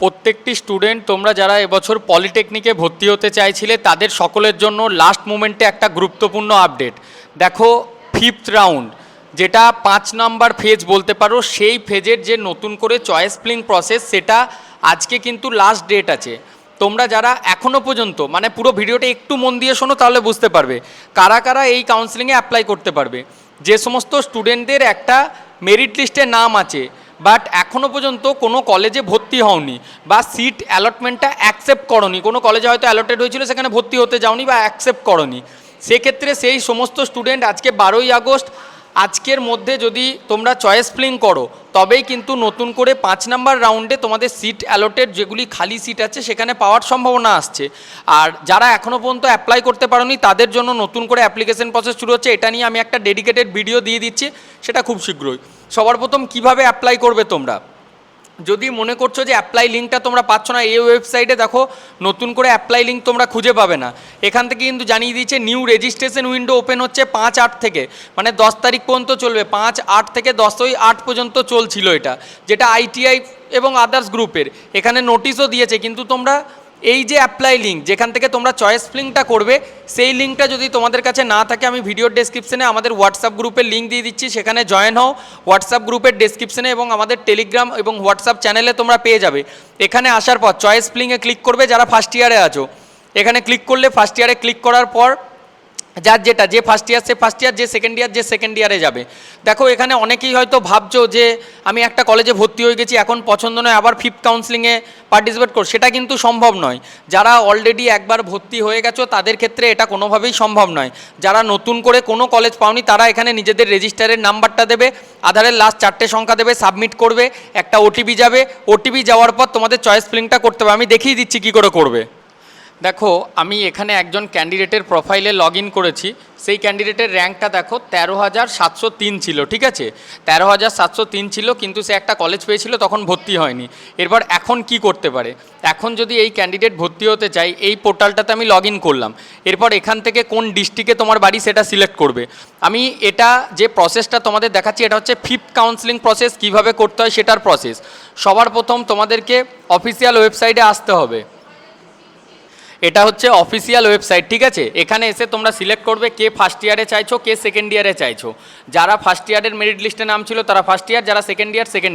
প্রত্যেকটি স্টুডেন্ট তোমরা যারা এবছর পলিটেকনিকে ভর্তি হতে চাইছিলে তাদের সকলের জন্য লাস্ট মোমেন্টে একটা গুরুত্বপূর্ণ আপডেট। দেখো, 5th রাউন্ড যেটা 5 নাম্বার ফেজ বলতে পারো, সেই ফেজের যে নতুন করে চয়েস ফিলিং প্রসেস সেটা আজকে কিন্তু লাস্ট ডেট আছে। তোমরা যারা এখনও পর্যন্ত মানে পুরো ভিডিওটা একটু মন দিয়ে শোনো, তাহলে বুঝতে পারবে কারা কারা এই কাউন্সেলিংয়ে অ্যাপ্লাই করতে পারবে। যে সমস্ত স্টুডেন্টদের একটা মেরিট লিস্টে নাম আছে বাট এখনও পর্যন্ত কোনো কলেজে ভর্তি হওনি বা সিট অ্যালটমেন্টটা অ্যাকসেপ্ট করনি, কোনো কলেজে হয়তো অ্যালটেড হয়েছিল সেখানে ভর্তি হতে যাওনি বা অ্যাকসেপ্ট করনি, সেক্ষেত্রে সেই সমস্ত স্টুডেন্ট আজকে 12ই আগস্ট আজকের মধ্যে যদি তোমরা চয়েস ফিলিং করো তবেই কিন্তু নতুন করে 5 নাম্বার রাউন্ডে তোমাদের সিট অ্যালটেড যেগুলি খালি সিট আছে সেখানে পাওয়ার সম্ভাবনা আসছে। আর যারা এখনও পর্যন্ত অ্যাপ্লাই করতে পারোনি তাদের জন্য নতুন করে অ্যাপ্লিকেশন প্রসেস শুরু হচ্ছে। এটা নিয়ে আমি একটা ডেডিকেটেড ভিডিও দিয়ে দিচ্ছি, সেটা খুব শীঘ্রই। সবার প্রথম কিভাবে অ্যাপ্লাই করবে তোমরা, যদি মনে করছো যে অ্যাপ্লাই লিঙ্কটা তোমরা পাচ্ছ না, এই ওয়েবসাইটে দেখো নতুন করে অ্যাপ্লাই লিঙ্ক তোমরা খুঁজে পাবে না। এখান থেকে কিন্তু জানিয়ে দিচ্ছে নিউ রেজিস্ট্রেশন উইন্ডো ওপেন হচ্ছে 5/8 থেকে, মানে 10 তারিখ পর্যন্ত চলবে। 5/8 থেকে 10/8 পর্যন্ত চলছিল এটা, যেটা ITI এবং আদার্স গ্রুপের। এখানে নোটিশও দিয়েছে, কিন্তু তোমরা এই যে অ্যাপ্লাই লিঙ্ক যেখান থেকে তোমরা চয়েস ফিলিংটা করবে, সেই লিঙ্কটা যদি তোমাদের কাছে না থাকে আমি ভিডিওর ডেসক্রিপশনে আমাদের হোয়াটসঅ্যাপ গ্রুপের লিঙ্ক দিয়ে দিচ্ছি, সেখানে জয়েন হও। হোয়াটসঅ্যাপ গ্রুপের ডেসক্রিপশনে এবং আমাদের টেলিগ্রাম এবং হোয়াটসঅ্যাপ চ্যানেলে তোমরা পেয়ে যাবে। এখানে আসার পর চয়েস ফিলিংয়ে ক্লিক করবে যারা ফার্স্ট ইয়ারে আছো। এখানে ক্লিক করলে ফার্স্ট ইয়ারে ক্লিক করার পর যার যেটা, যে ফার্স্ট ইয়ার সে ফার্স্ট ইয়ার, যে সেকেন্ড ইয়ারে যাবে। দেখো, এখানে অনেকেই হয়তো ভাবছো যে আমি একটা কলেজে ভর্তি হয়ে গেছি, এখন পছন্দ নয় আবার 5th কাউন্সেলিংয়ে পার্টিসিপেট কর, সেটা কিন্তু সম্ভব নয়। যারা অলরেডি একবার ভর্তি হয়ে গেছো তাদের ক্ষেত্রে এটা কোনোভাবেই সম্ভব নয়। যারা নতুন করে কোনো কলেজ পাওনি তারা এখানে নিজেদের রেজিস্টারের নাম্বারটা দেবে, আধারের লাস্ট 4টে সংখ্যা দেবে, সাবমিট করবে, একটা OTP যাবে। OTP যাওয়ার পর তোমাদের চয়েস ফিলিংটা করতে হবে। আমি দেখিয়ে দিচ্ছি কী করে করবে। দেখো, আমি এখানে একজন ক্যান্ডিডেটের প্রোফাইলে লগ ইন করেছি। সেই ক্যান্ডিডেটের র্যাঙ্কটা দেখো 13,703 ছিল, ঠিক আছে? 13,703 ছিল, কিন্তু সে একটা কলেজ পেয়েছিল, তখন ভর্তি হয়নি। এরপর এখন কি করতে পারে, এখন যদি এই ক্যান্ডিডেট ভর্তি হতে চাই, এই পোর্টালটাতে আমি লগ ইন করলাম। এরপর এখান থেকে কোন ডিস্ট্রিক্টে তোমার বাড়ি সেটা সিলেক্ট করবে। আমি এটা যে প্রসেসটা তোমাদের দেখাচ্ছি এটা হচ্ছে 5th কাউন্সেলিং প্রসেস, কীভাবে করতে হয় সেটার প্রসেস। সবার প্রথম তোমাদেরকে অফিসিয়াল ওয়েবসাইটে আসতে হবে। এটা হচ্ছে অফিসিয়াল ওয়েবসাইট, ঠিক আছে? এখানে এসে তোমরা সিলেক্ট করবে কে ফার্স্ট ইয়ারে চাইছো, কে সেকেন্ড ইয়ারে চাইছো। যারা ফার্স্ট ইয়ারের মেরিট লিস্টে নাম ছিল তারা ফার্স্ট ইয়ার, যারা সেকেন্ড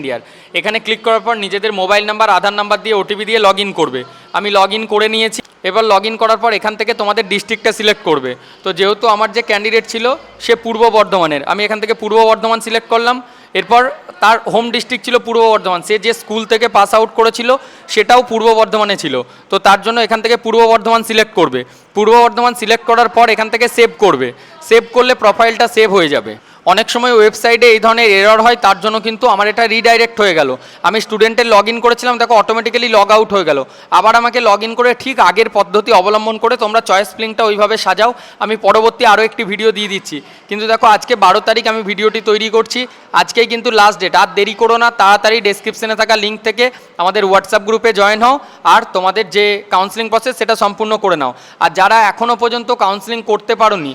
ইয়ার। এখানে ক্লিক করার পর নিজেদের মোবাইল নাম্বার, আধার নাম্বার দিয়ে OTP দিয়ে লগ ইন করবে। আমি লগ ইন করে নিয়েছি। এবার লগ ইন করার পর এখান থেকে তোমাদের ডিস্ট্রিক্টটা সিলেক্ট করবে। তো যেহেতু আমার যে ক্যান্ডিডেট ছিল সে পূর্ব বর্ধমানের, আমি এখান থেকে পূর্ব বর্ধমান সিলেক্ট করলাম। এরপর তার হোম ডিস্ট্রিক্ট ছিল পূর্ব বর্ধমান, সে যে স্কুল থেকে পাস আউট করেছিল সেটাও পূর্ব বর্ধমানে ছিল। তো তার জন্য এখান থেকে পূর্ব বর্ধমান সিলেক্ট করবে। পূর্ব বর্ধমান সিলেক্ট করার পর এখান থেকে সেভ করবে। সেভ করলে প্রোফাইলটা সেভ হয়ে যাবে। অনেক সময় ওয়েবসাইটে এই ধরনের এরর হয়, তার জন্য কিন্তু আমার এটা রিডাইরেক্ট হয়ে গেল। আমি স্টুডেন্টের লগ ইন করেছিলাম, দেখো অটোমেটিক্যালি লগ আউট হয়ে গেল। আবার আমাকে লগ ইন করে ঠিক আগের পদ্ধতি অবলম্বন করে তোমরা চয়েস ফিলিংটা ওইভাবে সাজাও। আমি পরবর্তী আরও একটি ভিডিও দিয়ে দিচ্ছি। কিন্তু দেখো, আজকে 12 তারিখ আমি ভিডিওটি তৈরি করছি, আজকেই কিন্তু লাস্ট ডেট। আর দেরি করো না, তাড়াতাড়ি ডেসক্রিপশনে থাকা লিঙ্ক থেকে আমাদের হোয়াটসঅ্যাপ গ্রুপে জয়েন হও আর তোমাদের যে কাউন্সেলিং প্রসেস সেটা সম্পূর্ণ করে নাও। আর যারা এখনও পর্যন্ত কাউন্সেলিং করতে পারোনি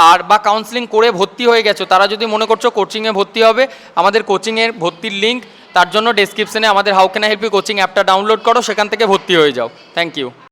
আর বা কাউন্সেলিং করে ভর্তি হয়ে গেছো, তারা যদি মনে করছো কোচিংয়ে ভর্তি হবে, আমাদের কোচিংয়ের ভর্তির লিঙ্ক তার জন্য ডেসক্রিপশনে আমাদের how can I help you coaching অ্যাপটা ডাউনলোড করো, সেখান থেকে ভর্তি হয়ে যাও। Thank you.